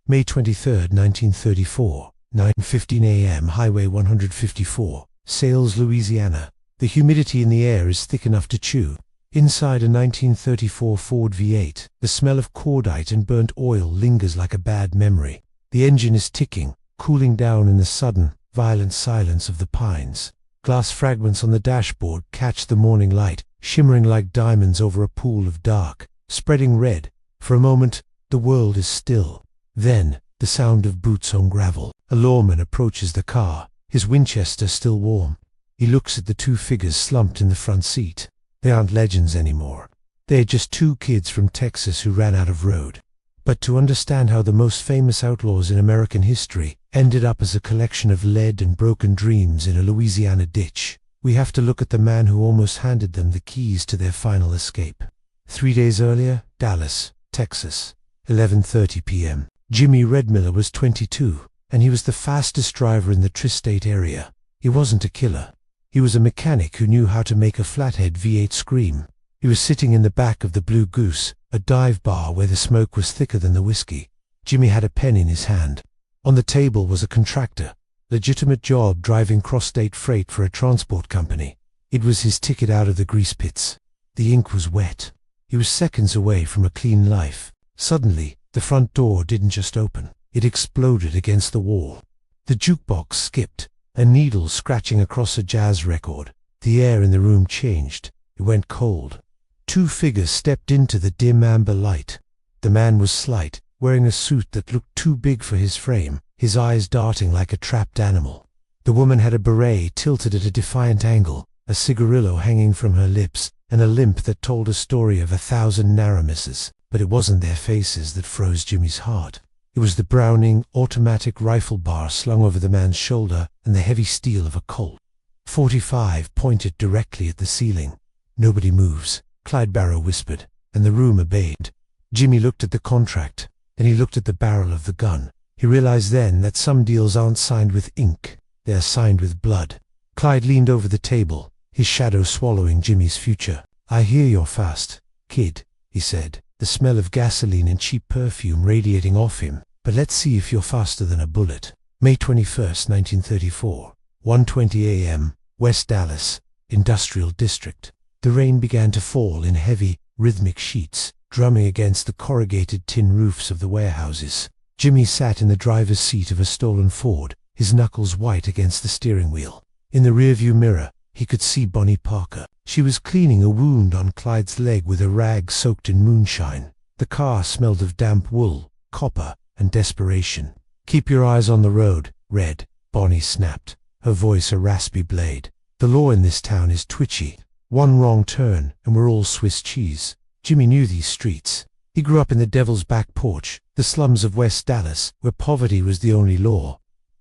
May 23, 1934, 9:15 a.m. Highway 154, Sales, Louisiana. The humidity in the air is thick enough to chew. Inside a 1934 Ford V8, the smell of cordite and burnt oil lingers like a bad memory. The engine is ticking, cooling down in the sudden, violent silence of the pines. Glass fragments on the dashboard catch the morning light, shimmering like diamonds over a pool of dark, spreading red. For a moment, the world is still. Then, the sound of boots on gravel. A lawman approaches the car, his Winchester still warm. He looks at the two figures slumped in the front seat. They aren't legends anymore. They're just two kids from Texas who ran out of road. But to understand how the most famous outlaws in American history ended up as a collection of lead and broken dreams in a Louisiana ditch, we have to look at the man who almost handed them the keys to their final escape. 3 days earlier, Dallas, Texas, 11:30 p.m. Jimmy Redmiller was 22, and he was the fastest driver in the tri-state area. He wasn't a killer. He was a mechanic who knew how to make a flathead V8 scream. He was sitting in the back of the Blue Goose, a dive bar where the smoke was thicker than the whiskey. Jimmy had a pen in his hand. On the table was a contractor, legitimate job driving cross-state freight for a transport company. It was his ticket out of the grease pits. The ink was wet. He was seconds away from a clean life. Suddenly, the front door didn't just open. It exploded against the wall. The jukebox skipped, a needle scratching across a jazz record. The air in the room changed. It went cold. Two figures stepped into the dim amber light. The man was slight, wearing a suit that looked too big for his frame, his eyes darting like a trapped animal. The woman had a beret tilted at a defiant angle, a cigarillo hanging from her lips, and a limp that told a story of 1,000 narrow misses. But it wasn't their faces that froze Jimmy's heart. It was the Browning automatic rifle bar slung over the man's shoulder and the heavy steel of a Colt .45 pointed directly at the ceiling. "Nobody moves," Clyde Barrow whispered, and the room obeyed. Jimmy looked at the contract, then he looked at the barrel of the gun. He realized then that some deals aren't signed with ink, they are signed with blood. Clyde leaned over the table, his shadow swallowing Jimmy's future. "I hear you're fast, kid," he said, the smell of gasoline and cheap perfume radiating off him. "But let's see if you're faster than a bullet." May 21, 1934, 1:20 a.m., West Dallas, Industrial District. The rain began to fall in heavy, rhythmic sheets, drumming against the corrugated tin roofs of the warehouses. Jimmy sat in the driver's seat of a stolen Ford, his knuckles white against the steering wheel. In the rearview mirror, he could see Bonnie Parker. She was cleaning a wound on Clyde's leg with a rag soaked in moonshine. The car smelled of damp wool, copper, and desperation. "Keep your eyes on the road, Red," Bonnie snapped, her voice a raspy blade. "The law in this town is twitchy. One wrong turn, and we're all Swiss cheese." Jimmy knew these streets. He grew up in the Devil's Back Porch, the slums of West Dallas, where poverty was the only law.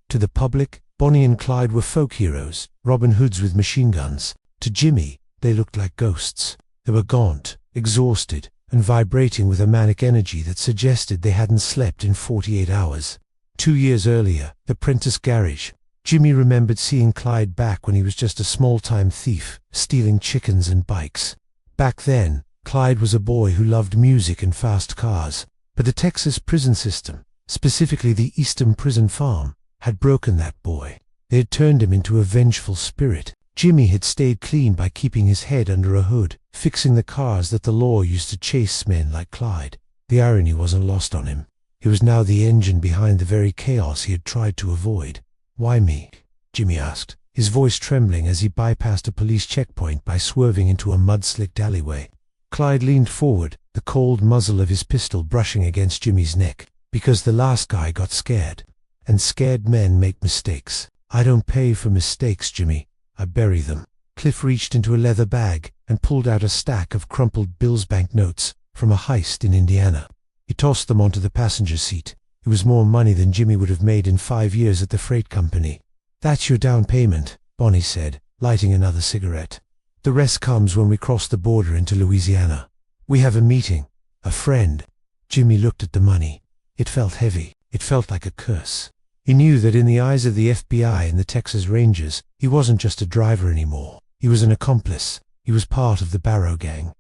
To the public, Bonnie and Clyde were folk heroes, Robin Hoods with machine guns. To Jimmy, they looked like ghosts. They were gaunt, exhausted, and vibrating with a manic energy that suggested they hadn't slept in 48 hours. 2 years earlier, the Prentice Garage. Jimmy remembered seeing Clyde back when he was just a small-time thief, stealing chickens and bikes. Back then, Clyde was a boy who loved music and fast cars. But the Texas prison system, specifically the Eastern Prison Farm, had broken that boy. They had turned him into a vengeful spirit. Jimmy had stayed clean by keeping his head under a hood, fixing the cars that the law used to chase men like Clyde. The irony wasn't lost on him. He was now the engine behind the very chaos he had tried to avoid. "Why me?" Jimmy asked, his voice trembling as he bypassed a police checkpoint by swerving into a mud-slicked alleyway. Clyde leaned forward, the cold muzzle of his pistol brushing against Jimmy's neck. "Because the last guy got scared. And scared men make mistakes. I don't pay for mistakes, Jimmy. I bury them." Cliff reached into a leather bag and pulled out a stack of crumpled bills banknotes from a heist in Indiana. He tossed them onto the passenger seat. It was more money than Jimmy would have made in 5 years at the freight company. "That's your down payment," Bonnie said, lighting another cigarette. "The rest comes when we cross the border into Louisiana. We have a meeting. A friend." Jimmy looked at the money. It felt heavy. It felt like a curse. He knew that in the eyes of the FBI and the Texas Rangers, he wasn't just a driver anymore. He was an accomplice. He was part of the Barrow gang.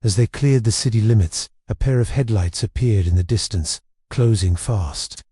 As they cleared the city limits, a pair of headlights appeared in the distance, closing fast.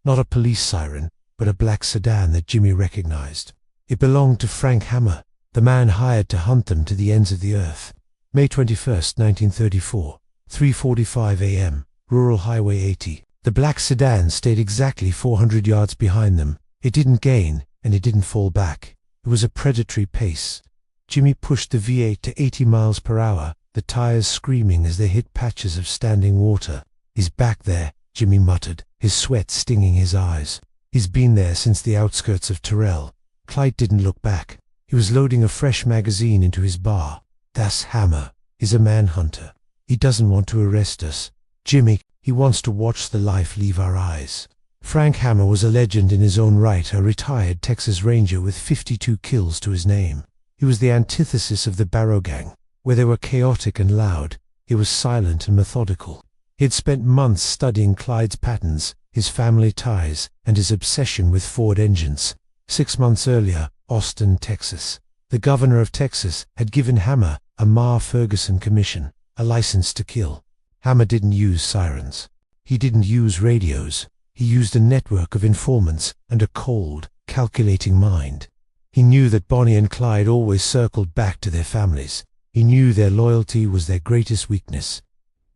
Not a police siren, but a black sedan that Jimmy recognized. It belonged to Frank Hammer, the man hired to hunt them to the ends of the earth. May 21st, 1934, 3:45 a.m., Rural Highway 80. The black sedan stayed exactly 400 yards behind them. It didn't gain, and it didn't fall back. It was a predatory pace. Jimmy pushed the V8 to 80 miles per hour, the tires screaming as they hit patches of standing water. "He's back there," Jimmy muttered, his sweat stinging his eyes. "He's been there since the outskirts of Terrell." Clyde didn't look back. He was loading a fresh magazine into his bar. "That's Hammer. He's a manhunter. He doesn't want to arrest us. Jimmy, he wants to watch the life leave our eyes." Frank Hammer was a legend in his own right, a retired Texas Ranger with 52 kills to his name. He was the antithesis of the Barrow Gang. Where they were chaotic and loud, he was silent and methodical. He had spent months studying Clyde's patterns, his family ties, and his obsession with Ford engines. 6 months earlier, Austin, Texas. The governor of Texas had given Hammer a Ma Ferguson commission, a license to kill. Hammer didn't use sirens. He didn't use radios. He used a network of informants and a cold, calculating mind. He knew that Bonnie and Clyde always circled back to their families. He knew their loyalty was their greatest weakness.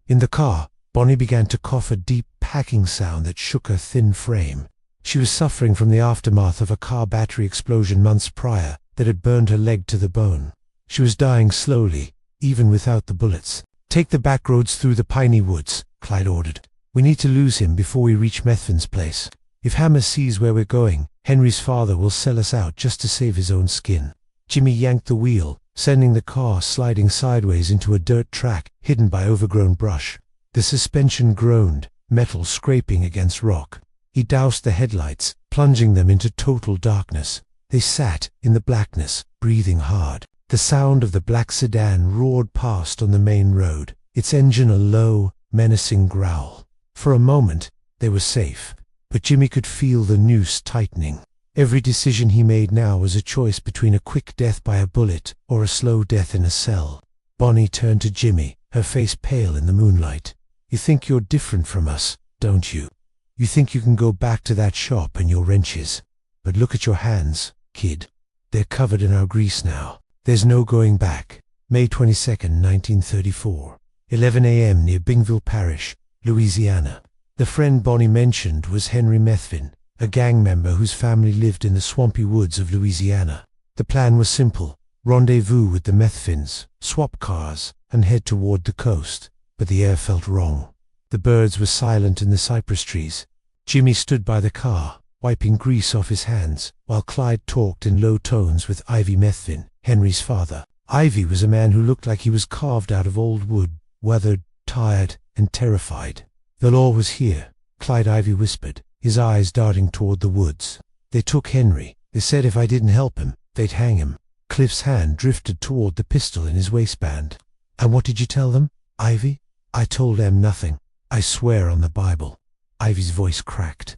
In the car, Bonnie began to cough a deep packing sound that shook her thin frame. She was suffering from the aftermath of a car battery explosion months prior that had burned her leg to the bone. She was dying slowly, even without the bullets. "Take the back roads through the piney woods," Clyde ordered. "We need to lose him before we reach Methvin's place. If Hammer sees where we're going, Henry's father will sell us out just to save his own skin." Jimmy yanked the wheel, sending the car sliding sideways into a dirt track hidden by overgrown brush. The suspension groaned, metal scraping against rock. He doused the headlights, plunging them into total darkness. They sat in the blackness, breathing hard. The sound of the black sedan roared past on the main road, its engine a low, menacing growl. For a moment, they were safe, but Jimmy could feel the noose tightening. Every decision he made now was a choice between a quick death by a bullet or a slow death in a cell. Bonnie turned to Jimmy, her face pale in the moonlight. "You think you're different from us, don't you? You think you can go back to that shop and your wrenches. But look at your hands, kid. They're covered in our grease now. There's no going back." May 22nd, 1934. 11 a.m. near Bingville Parish, Louisiana. The friend Bonnie mentioned was Henry Methvin, a gang member whose family lived in the swampy woods of Louisiana. The plan was simple: rendezvous with the Methvins, swap cars, and head toward the coast. But the air felt wrong. The birds were silent in the cypress trees. Jimmy stood by the car, wiping grease off his hands, while Clyde talked in low tones with Ivy Methvin, Henry's father. Ivy was a man who looked like he was carved out of old wood, weathered, tired, and terrified. "The law was here," Clyde Ivy whispered, his eyes darting toward the woods. "They took Henry. They said if I didn't help him, they'd hang him." Cliff's hand drifted toward the pistol in his waistband. "And what did you tell them, Ivy?" "I told them nothing. I swear on the Bible." Ivy's voice cracked.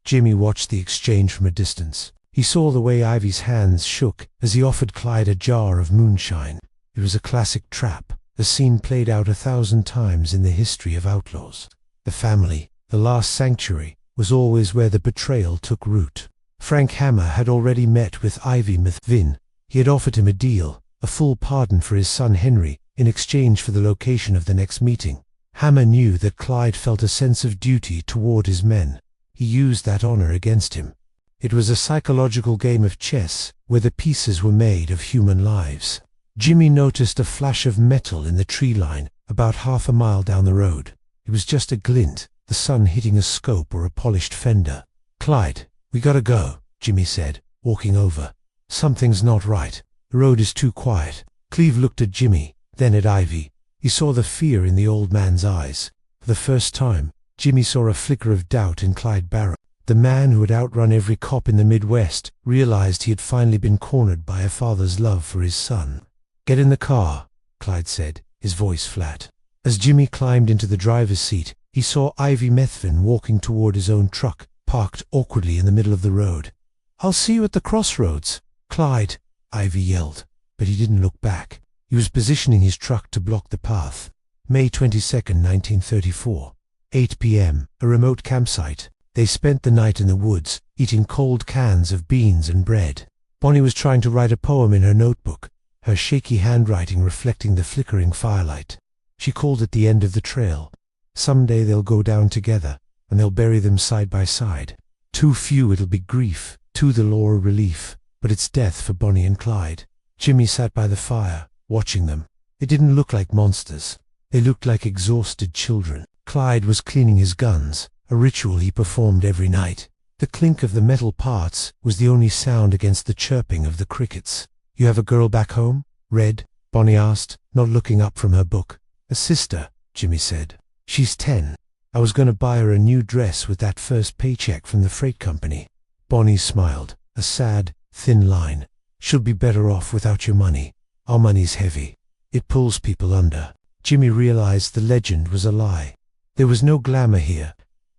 Jimmy watched the exchange from a distance. He saw the way Ivy's hands shook as he offered Clyde a jar of moonshine. It was a classic trap, a scene played out 1,000 times in the history of outlaws. The family, the last sanctuary, was always where the betrayal took root. Frank Hammer had already met with Ivy Methvin. He had offered him a deal, a full pardon for his son Henry, in exchange for the location of the next meeting. Hammer knew that Clyde felt a sense of duty toward his men. He used that honor against him. It was a psychological game of chess where the pieces were made of human lives. Jimmy noticed a flash of metal in the tree line about half a mile down the road. It was just a glint, the sun hitting a scope or a polished fender. "Clyde, we gotta go," Jimmy said, walking over. "Something's not right. The road is too quiet." Cleve looked at Jimmy, then at Ivy. He saw the fear in the old man's eyes. For the first time, Jimmy saw a flicker of doubt in Clyde Barrow. The man who had outrun every cop in the Midwest realized he had finally been cornered by a father's love for his son. "Get in the car," Clyde said, his voice flat. As Jimmy climbed into the driver's seat, he saw Ivy Methvin walking toward his own truck, parked awkwardly in the middle of the road. "I'll see you at the crossroads, Clyde," Ivy yelled, but he didn't look back. He was positioning his truck to block the path. May 22nd, 1934. 8 p.m., a remote campsite. They spent the night in the woods, eating cold cans of beans and bread. Bonnie was trying to write a poem in her notebook, her shaky handwriting reflecting the flickering firelight. She called it the end of the trail. Someday they'll go down together, and they'll bury them side by side. Too few it'll be grief, too the law a relief, but it's death for Bonnie and Clyde. Jimmy sat by the fire, watching them. They didn't look like monsters. They looked like exhausted children. Clyde was cleaning his guns, a ritual he performed every night. The clink of the metal parts was the only sound against the chirping of the crickets. "You have a girl back home, Red?" Bonnie asked, not looking up from her book. "A sister," Jimmy said. "She's 10. I was going to buy her a new dress with that first paycheck from the freight company." Bonnie smiled, a sad, thin line. "She'll be better off without your money. Our money's heavy. It pulls people under." Jimmy realized the legend was a lie. There was no glamour here,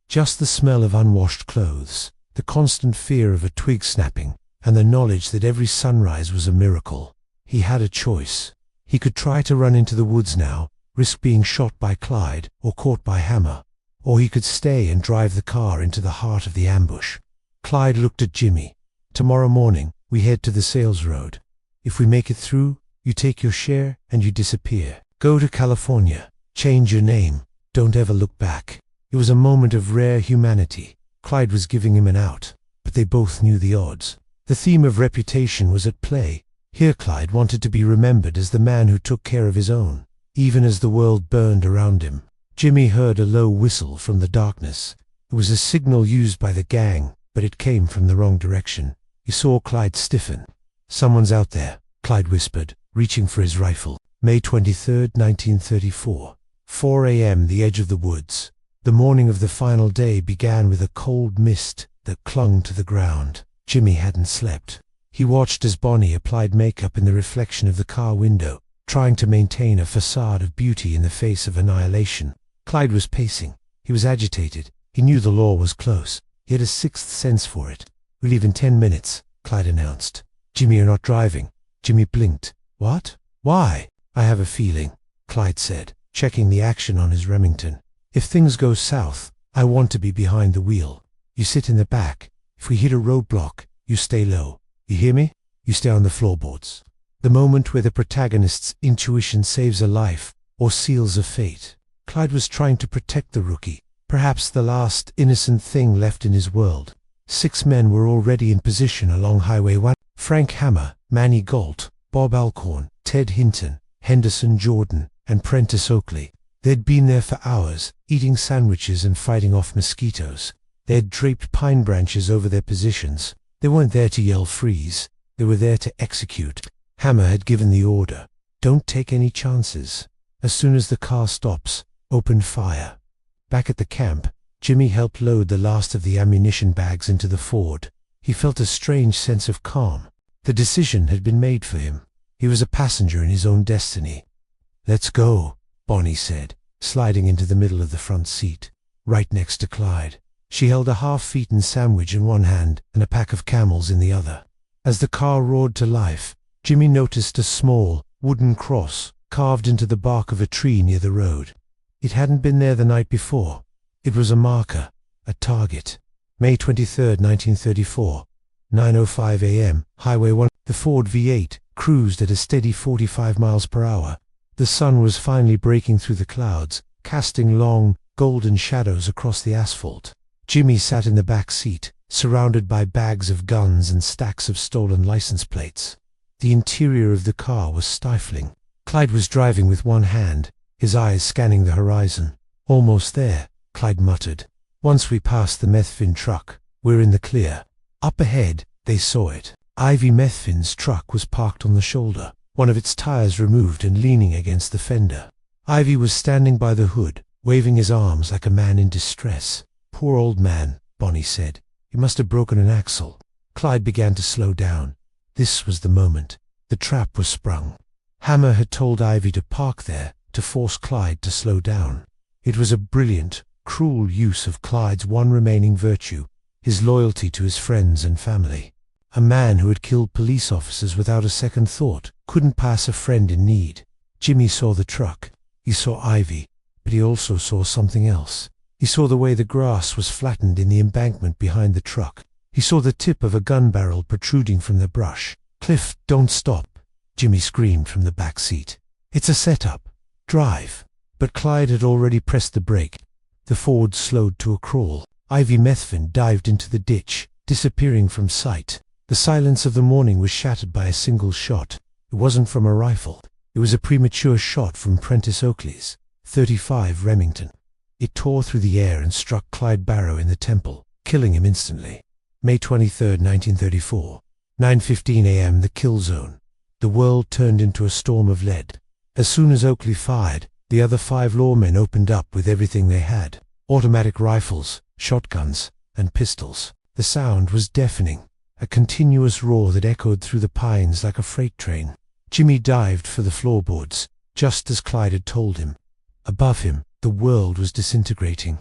just the smell of unwashed clothes, the constant fear of a twig snapping, and the knowledge that every sunrise was a miracle. He had a choice. He could try to run into the woods now, risk being shot by Clyde or caught by Hammer, or he could stay and drive the car into the heart of the ambush. Clyde looked at Jimmy. "Tomorrow morning, we head to the sales road. If we make it through, you take your share and you disappear. Go to California. Change your name. Don't ever look back." It was a moment of rare humanity. Clyde was giving him an out, but they both knew the odds. The theme of reputation was at play. Here Clyde wanted to be remembered as the man who took care of his own, even as the world burned around him. Jimmy heard a low whistle from the darkness. It was a signal used by the gang, but it came from the wrong direction. He saw Clyde stiffen. "Someone's out there," Clyde whispered, reaching for his rifle. May 23, 1934. 4 a.m. The edge of the woods. The morning of the final day began with a cold mist that clung to the ground. Jimmy hadn't slept. He watched as Bonnie applied makeup in the reflection of the car window, trying to maintain a facade of beauty in the face of annihilation. Clyde was pacing. He was agitated. He knew the law was close. He had a sixth sense for it. "We leave in 10 minutes, Clyde announced. "Jimmy, you're not driving." Jimmy blinked. "What? Why?" "I have a feeling," Clyde said, checking the action on his Remington. "If things go south, I want to be behind the wheel. You sit in the back. If we hit a roadblock, you stay low. You hear me? You stay on the floorboards." The moment where the protagonist's intuition saves a life or seals a fate. Clyde was trying to protect the rookie, perhaps the last innocent thing left in his world. 6 men were already in position along Highway 1. Frank Hammer, Manny Galt, Bob Alcorn, Ted Hinton, Henderson Jordan, and Prentice Oakley. They'd been there for hours, eating sandwiches and fighting off mosquitoes. They had draped pine branches over their positions. They weren't there to yell freeze. They were there to execute. Hammer had given the order. "Don't take any chances. As soon as the car stops, open fire." Back at the camp, Jimmy helped load the last of the ammunition bags into the Ford. He felt a strange sense of calm. The decision had been made for him. He was a passenger in his own destiny. "Let's go," Bonnie said, sliding into the middle of the front seat, right next to Clyde. She held a half-eaten sandwich in one hand and a pack of Camels in the other. As the car roared to life, Jimmy noticed a small, wooden cross carved into the bark of a tree near the road. It hadn't been there the night before. It was a marker, a target. May 23, 1934, 9:05 a.m., Highway 1. The Ford V8 cruised at a steady 45 miles per hour. The sun was finally breaking through the clouds, casting long, golden shadows across the asphalt. Jimmy sat in the back seat, surrounded by bags of guns and stacks of stolen license plates. The interior of the car was stifling. Clyde was driving with one hand, his eyes scanning the horizon. "Almost there," Clyde muttered. "Once we pass the Methvin truck, we're in the clear." Up ahead, they saw it. Ivy Methvin's truck was parked on the shoulder, one of its tires removed and leaning against the fender. Ivy was standing by the hood, waving his arms like a man in distress. "Poor old man," Bonnie said. "He must have broken an axle." Clyde began to slow down. This was the moment. The trap was sprung. Hammer had told Ivy to park there, to force Clyde to slow down. It was a brilliant, cruel use of Clyde's one remaining virtue, his loyalty to his friends and family. A man who had killed police officers without a second thought couldn't pass a friend in need. Jimmy saw the truck. He saw Ivy, but he also saw something else. He saw the way the grass was flattened in the embankment behind the truck. He saw the tip of a gun barrel protruding from the brush. "Cliff, don't stop," Jimmy screamed from the back seat. "It's a setup. Drive." But Clyde had already pressed the brake. The Ford slowed to a crawl. Ivy Methvin dived into the ditch, disappearing from sight. The silence of the morning was shattered by a single shot. It wasn't from a rifle. It was a premature shot from Prentice Oakley's .35 Remington. It tore through the air and struck Clyde Barrow in the temple, killing him instantly. May 23, 1934. 9:15 a.m. The kill zone. The world turned into a storm of lead. As soon as Oakley fired, the other 5 lawmen opened up with everything they had: automatic rifles, shotguns, and pistols. The sound was deafening, a continuous roar that echoed through the pines like a freight train. Jimmy dived for the floorboards, just as Clyde had told him. Above him, the world was disintegrating.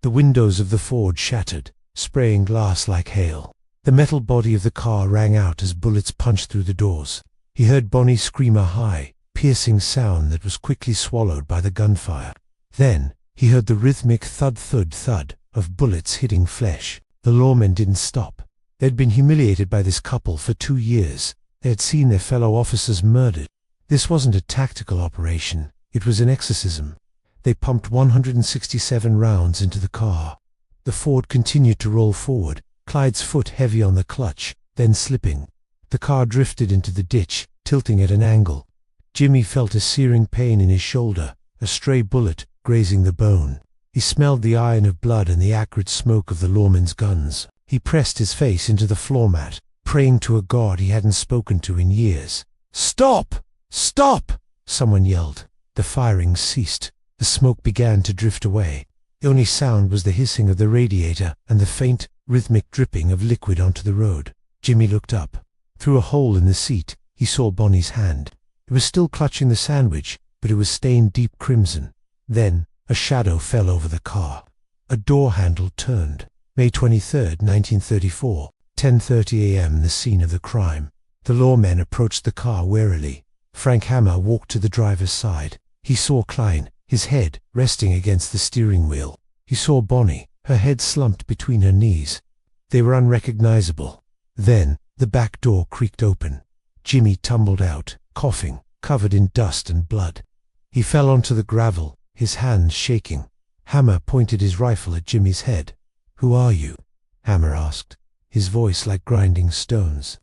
The windows of the Ford shattered, spraying glass like hail. The metal body of the car rang out as bullets punched through the doors. He heard Bonnie scream a high, piercing sound that was quickly swallowed by the gunfire. Then, he heard the rhythmic thud-thud-thud of bullets hitting flesh. The lawmen didn't stop. They'd been humiliated by this couple for 2 years. They had seen their fellow officers murdered. This wasn't a tactical operation. It was an exorcism. They pumped 167 rounds into the car. The Ford continued to roll forward, Clyde's foot heavy on the clutch, then slipping. The car drifted into the ditch, tilting at an angle. Jimmy felt a searing pain in his shoulder, a stray bullet grazing the bone. He smelled the iron of blood and the acrid smoke of the lawmen's guns. He pressed his face into the floor mat, praying to a God he hadn't spoken to in years. "Stop! Stop!" someone yelled. The firing ceased. The smoke began to drift away. The only sound was the hissing of the radiator and the faint, rhythmic dripping of liquid onto the road. Jimmy looked up. Through a hole in the seat, he saw Bonnie's hand. It was still clutching the sandwich, but it was stained deep crimson. Then, a shadow fell over the car. A door handle turned. May 23, 1934, 10:30 a.m. The scene of the crime. The lawmen approached the car warily. Frank Hammer walked to the driver's side. He saw Clyde, his head resting against the steering wheel. He saw Bonnie, her head slumped between her knees. They were unrecognizable. Then, the back door creaked open. Jimmy tumbled out, coughing, covered in dust and blood. He fell onto the gravel, his hands shaking. Hammer pointed his rifle at Jimmy's head. "Who are you?" Hammer asked, his voice like grinding stones.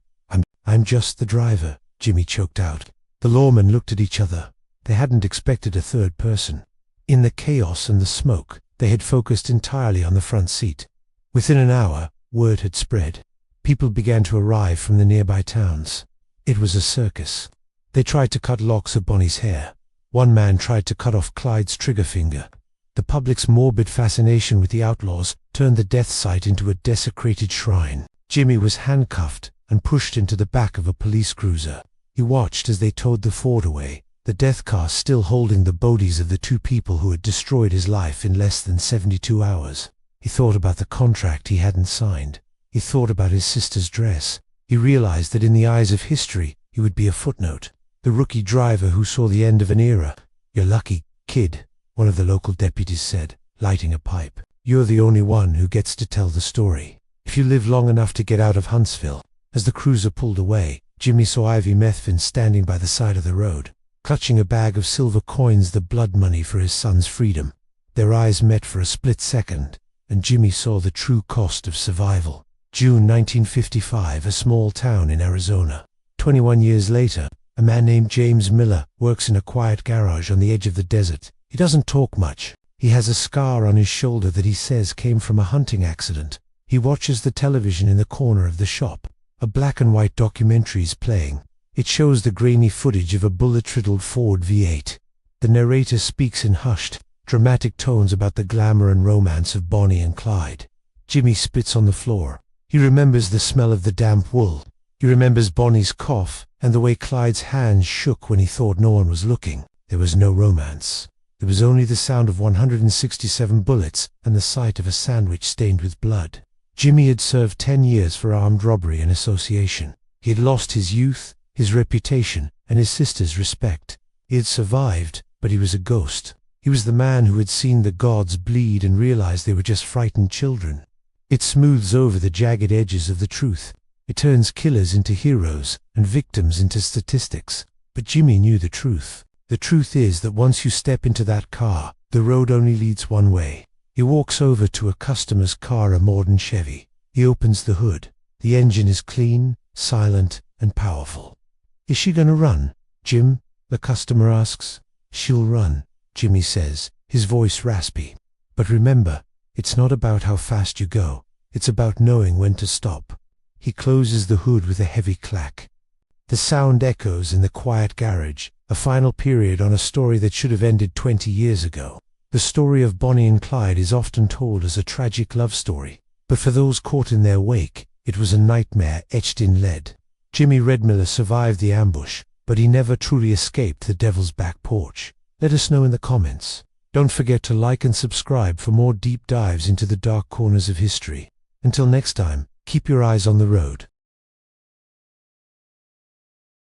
I'm just the driver," Jimmy choked out. The lawmen looked at each other. They hadn't expected a third person. In the chaos and the smoke, they had focused entirely on the front seat. Within an hour, word had spread. People began to arrive from the nearby towns. It was a circus. They tried to cut locks of Bonnie's hair. One man tried to cut off Clyde's trigger finger. The public's morbid fascination with the outlaws turned the death site into a desecrated shrine. Jimmy was handcuffed and pushed into the back of a police cruiser. He watched as they towed the Ford away, the death car still holding the bodies of the 2 people who had destroyed his life in less than 72 hours. He thought about the contract he hadn't signed. He thought about his sister's dress. He realized that in the eyes of history, he would be a footnote. The rookie driver who saw the end of an era. "You're lucky, kid," one of the local deputies said, lighting a pipe. "You're the only one who gets to tell the story. If you live long enough to get out of Huntsville." As the cruiser pulled away, Jimmy saw Ivy Methvin standing by the side of the road, clutching a bag of silver coins, the blood money for his son's freedom. Their eyes met for a split second, and Jimmy saw the true cost of survival. June 1955, a small town in Arizona. 21 years later, a man named James Miller works in a quiet garage on the edge of the desert. He doesn't talk much. He has a scar on his shoulder that he says came from a hunting accident. He watches the television in the corner of the shop. A black and white documentary is playing. It shows the grainy footage of a bullet-riddled Ford V8. The narrator speaks in hushed, dramatic tones about the glamour and romance of Bonnie and Clyde. Jimmy spits on the floor. He remembers the smell of the damp wool. He remembers Bonnie's cough and the way Clyde's hands shook when he thought no one was looking. There was no romance. There was only the sound of 167 bullets and the sight of a sandwich stained with blood. Jimmy had served 10 years for armed robbery and association. He had lost his youth, his reputation, and his sister's respect. He had survived, but he was a ghost. He was the man who had seen the gods bleed and realized they were just frightened children. It smooths over the jagged edges of the truth. It turns killers into heroes and victims into statistics. But Jimmy knew the truth. The truth is that once you step into that car, the road only leads one way. He walks over to a customer's car, a modern Chevy. He opens the hood. The engine is clean, silent, and powerful. "Is she gonna run, Jim?" the customer asks. "She'll run," Jimmy says, his voice raspy. "But remember, it's not about how fast you go. It's about knowing when to stop." He closes the hood with a heavy clack. The sound echoes in the quiet garage, a final period on a story that should have ended 20 years ago. The story of Bonnie and Clyde is often told as a tragic love story, but for those caught in their wake, it was a nightmare etched in lead. Jimmy Redmiller survived the ambush, but he never truly escaped the devil's back porch. Let us know in the comments. Don't forget to like and subscribe for more deep dives into the dark corners of history. Until next time, keep your eyes on the road.